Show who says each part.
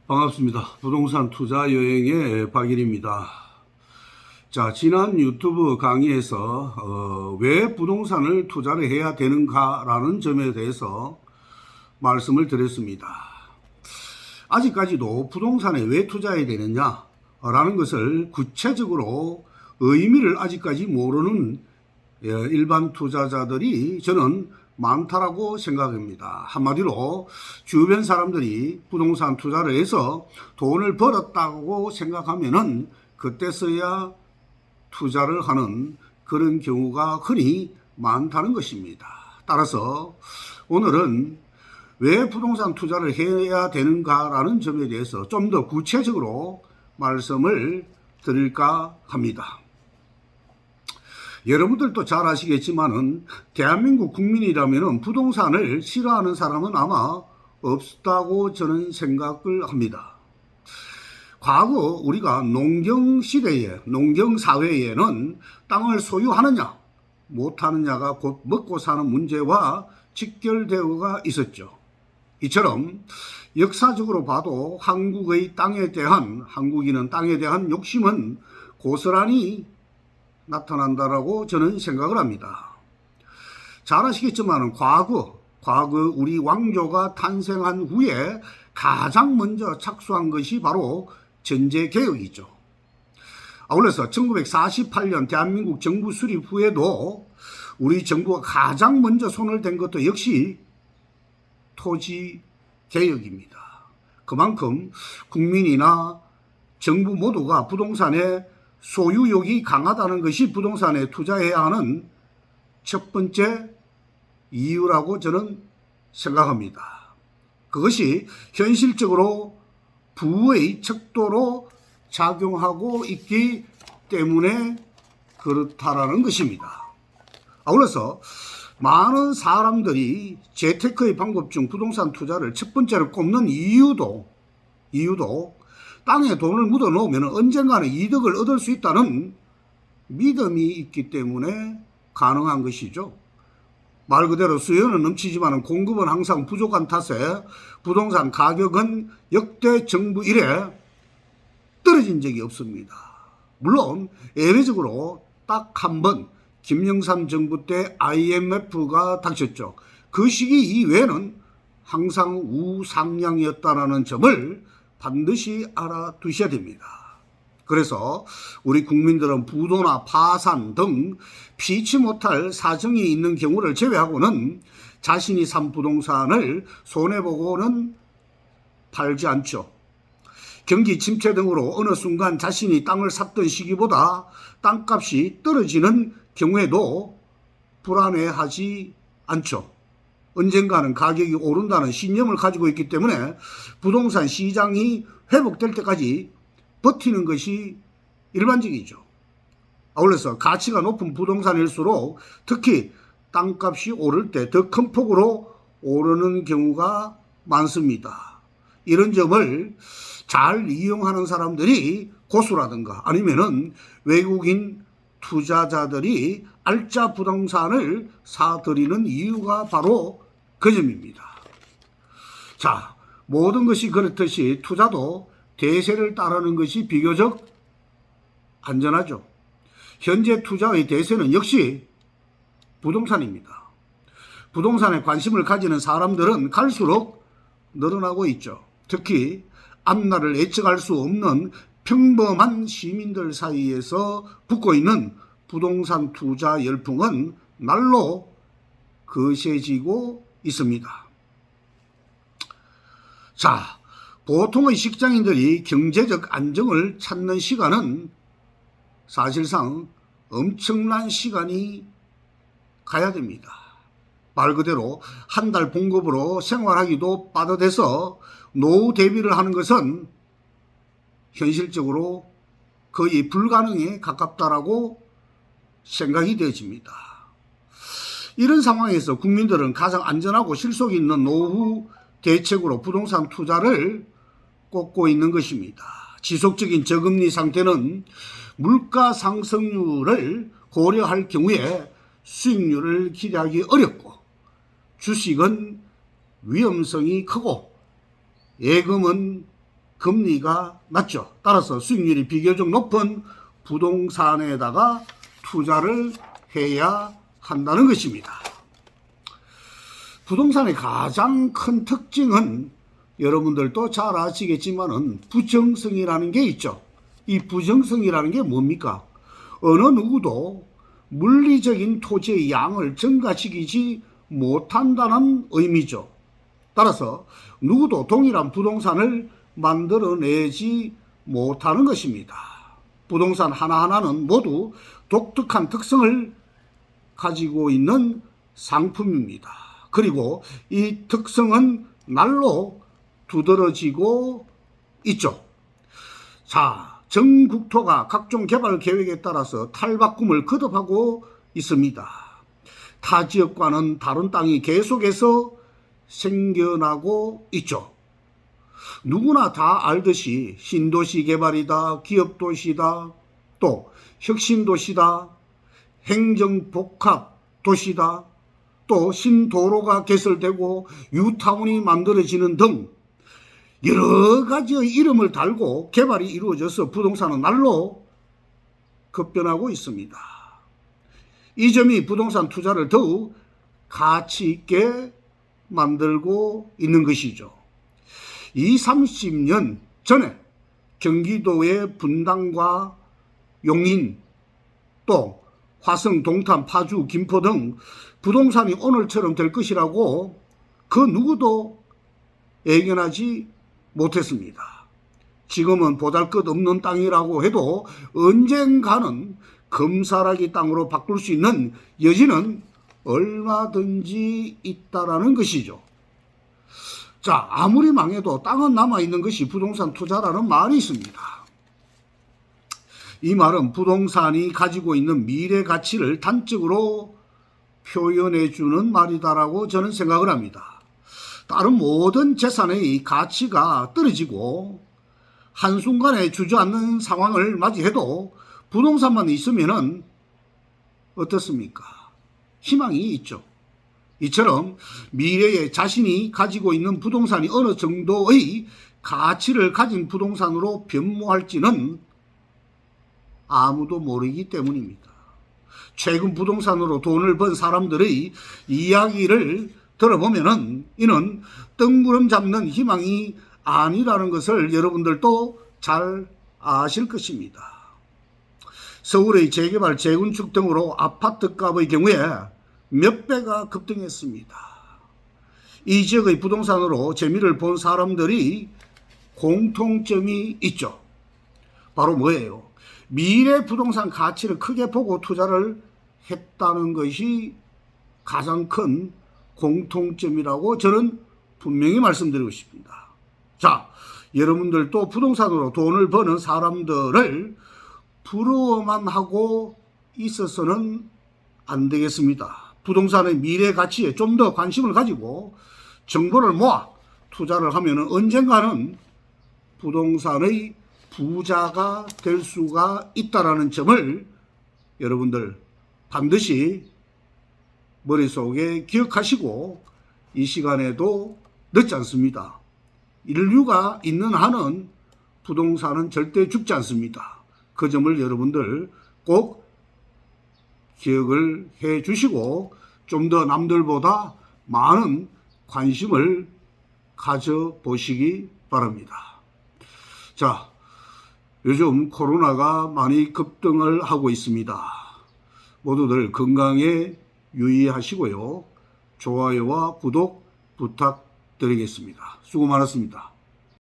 Speaker 1: 반갑습니다. 부동산 투자 여행의 박일입니다. 자, 지난 유튜브 강의에서 왜 부동산을 투자를 해야 되는가라는 점에 대해서 말씀을 드렸습니다. 아직까지도 부동산에 왜 투자해야 되느냐라는 것을 구체적으로 의미를 아직까지 모르는 일반 투자자들이 저는 많다라고 생각합니다. 한마디로 주변 사람들이 부동산 투자를 해서 돈을 벌었다고 생각하면은 그때서야 투자를 하는 그런 경우가 흔히 많다는 것입니다. 따라서 오늘은 왜 부동산 투자를 해야 되는가라는 점에 대해서 좀 더 구체적으로 말씀을 드릴까 합니다. 여러분들도 잘 아시겠지만은 대한민국 국민이라면 부동산을 싫어하는 사람은 아마 없다고 저는 생각을 합니다. 과거 우리가 농경시대에, 농경사회에는 땅을 소유하느냐 못하느냐가 곧 먹고 사는 문제와 직결되어가 있었죠. 이처럼 역사적으로 봐도 한국인은 땅에 대한 욕심은 고스란히 나타난다라고 저는 생각을 합니다. 잘 아시겠지만 과거 우리 왕조가 탄생한 후에 가장 먼저 착수한 것이 바로 전제개혁이죠. 아울러서 1948년 대한민국 정부 수립 후에도 우리 정부가 가장 먼저 손을 댄 것도 역시 토지개혁입니다. 그만큼 국민이나 정부 모두가 부동산에 소유욕이 강하다는 것이 부동산에 투자해야 하는 첫 번째 이유라고 저는 생각합니다. 그것이 현실적으로 부의 척도로 작용하고 있기 때문에 그렇다라는 것입니다. 아울러서 많은 사람들이 재테크의 방법 중 부동산 투자를 첫 번째로 꼽는 이유도 땅에 돈을 묻어 놓으면 언젠가는 이득을 얻을 수 있다는 믿음이 있기 때문에 가능한 것이죠. 말 그대로 수요는 넘치지만 공급은 항상 부족한 탓에 부동산 가격은 역대 정부 이래 떨어진 적이 없습니다. 물론 예외적으로 딱 한 번 김영삼 정부 때 IMF가 닥쳤죠. 그 시기 이외에는 항상 우상향이었다는 점을 반드시 알아두셔야 됩니다. 그래서 우리 국민들은 부도나 파산 등 피치 못할 사정이 있는 경우를 제외하고는 자신이 산 부동산을 손해보고는 팔지 않죠. 경기 침체 등으로 어느 순간 자신이 땅을 샀던 시기보다 땅값이 떨어지는 경우에도 불안해하지 않죠. 언젠가는 가격이 오른다는 신념을 가지고 있기 때문에 부동산 시장이 회복될 때까지 버티는 것이 일반적이죠. 아울러서 가치가 높은 부동산일수록 특히 땅값이 오를 때 더 큰 폭으로 오르는 경우가 많습니다. 이런 점을 잘 이용하는 사람들이 고수라든가 아니면은 외국인 투자자들이 알짜 부동산을 사들이는 이유가 바로 그 점입니다. 자, 모든 것이 그렇듯이 투자도 대세를 따르는 것이 비교적 안전하죠. 현재 투자의 대세는 역시 부동산입니다. 부동산에 관심을 가지는 사람들은 갈수록 늘어나고 있죠. 특히 앞날을 예측할 수 없는 평범한 시민들 사이에서 붙고 있는 부동산 투자 열풍은 날로 거세지고 있습니다. 자, 보통의 직장인들이 경제적 안정을 찾는 시간은 사실상 엄청난 시간이 가야 됩니다. 말 그대로 한 달 봉급으로 생활하기도 빠듯해서 노후 대비를 하는 것은 현실적으로 거의 불가능에 가깝다라고 생각이 되어집니다. 이런 상황에서 국민들은 가장 안전하고 실속 있는 노후 대책으로 부동산 투자를 꼽고 있는 것입니다. 지속적인 저금리 상태는 물가 상승률을 고려할 경우에 수익률을 기대하기 어렵고 주식은 위험성이 크고 예금은 금리가 낮죠. 따라서 수익률이 비교적 높은 부동산에다가 투자를 해야 한다는 것입니다. 부동산의 가장 큰 특징은 여러분들도 잘 아시겠지만은 부정성이라는 게 있죠. 이 부정성이라는 게 뭡니까? 어느 누구도 물리적인 토지의 양을 증가시키지 못한다는 의미죠. 따라서 누구도 동일한 부동산을 만들어내지 못하는 것입니다. 부동산 하나하나는 모두 독특한 특성을 가지고 있는 상품입니다. 그리고 이 특성은 날로 두드러지고 있죠. 자, 전 국토가 각종 개발 계획에 따라서 탈바꿈을 거듭하고 있습니다. 타 지역과는 다른 땅이 계속해서 생겨나고 있죠. 누구나 다 알듯이 신도시 개발이다, 기업도시다, 또 혁신도시다, 행정복합도시다, 또 신도로가 개설되고 뉴타운이 만들어지는 등 여러 가지의 이름을 달고 개발이 이루어져서 부동산은 날로 급변하고 있습니다. 이 점이 부동산 투자를 더욱 가치 있게 만들고 있는 것이죠. 20-30년 전에 경기도의 분당과 용인, 또 화성, 동탄, 파주, 김포 등 부동산이 오늘처럼 될 것이라고 그 누구도 예견하지 못했습니다. 지금은 보잘것없는 땅이라고 해도 언젠가는 금사라기 땅으로 바꿀 수 있는 여지는 얼마든지 있다라는 것이죠. 자, 아무리 망해도 땅은 남아있는 것이 부동산 투자라는 말이 있습니다. 이 말은 부동산이 가지고 있는 미래 가치를 단적으로 표현해주는 말이다라고 저는 생각을 합니다. 다른 모든 재산의 가치가 떨어지고 한순간에 주저앉는 상황을 맞이해도 부동산만 있으면은 어떻습니까? 희망이 있죠. 이처럼 미래에 자신이 가지고 있는 부동산이 어느 정도의 가치를 가진 부동산으로 변모할지는 아무도 모르기 때문입니다. 최근 부동산으로 돈을 번 사람들의 이야기를 들어보면은 이는 뜬구름 잡는 희망이 아니라는 것을 여러분들도 잘 아실 것입니다. 서울의 재개발, 재건축 등으로 아파트 값의 경우에 몇 배가 급등했습니다. 이 지역의 부동산으로 재미를 본 사람들이 공통점이 있죠. 바로 뭐예요? 미래 부동산 가치를 크게 보고 투자를 했다는 것이 가장 큰 공통점이라고 저는 분명히 말씀드리고 싶습니다. 자, 여러분들도 부동산으로 돈을 버는 사람들을 부러워만 하고 있어서는 안 되겠습니다. 부동산의 미래 가치에 좀 더 관심을 가지고 정보를 모아 투자를 하면 언젠가는 부동산의 부자가 될 수가 있다는 점을 여러분들 반드시 머릿속에 기억하시고 이 시간에도 늦지 않습니다. 인류가 있는 한은 부동산은 절대 죽지 않습니다. 그 점을 여러분들 꼭 기억을 해 주시고 좀 더 남들보다 많은 관심을 가져보시기 바랍니다. 자, 요즘 코로나가 많이 급등을 하고 있습니다. 모두들 건강에 유의하시고요. 좋아요와 구독 부탁드리겠습니다. 수고 많았습니다.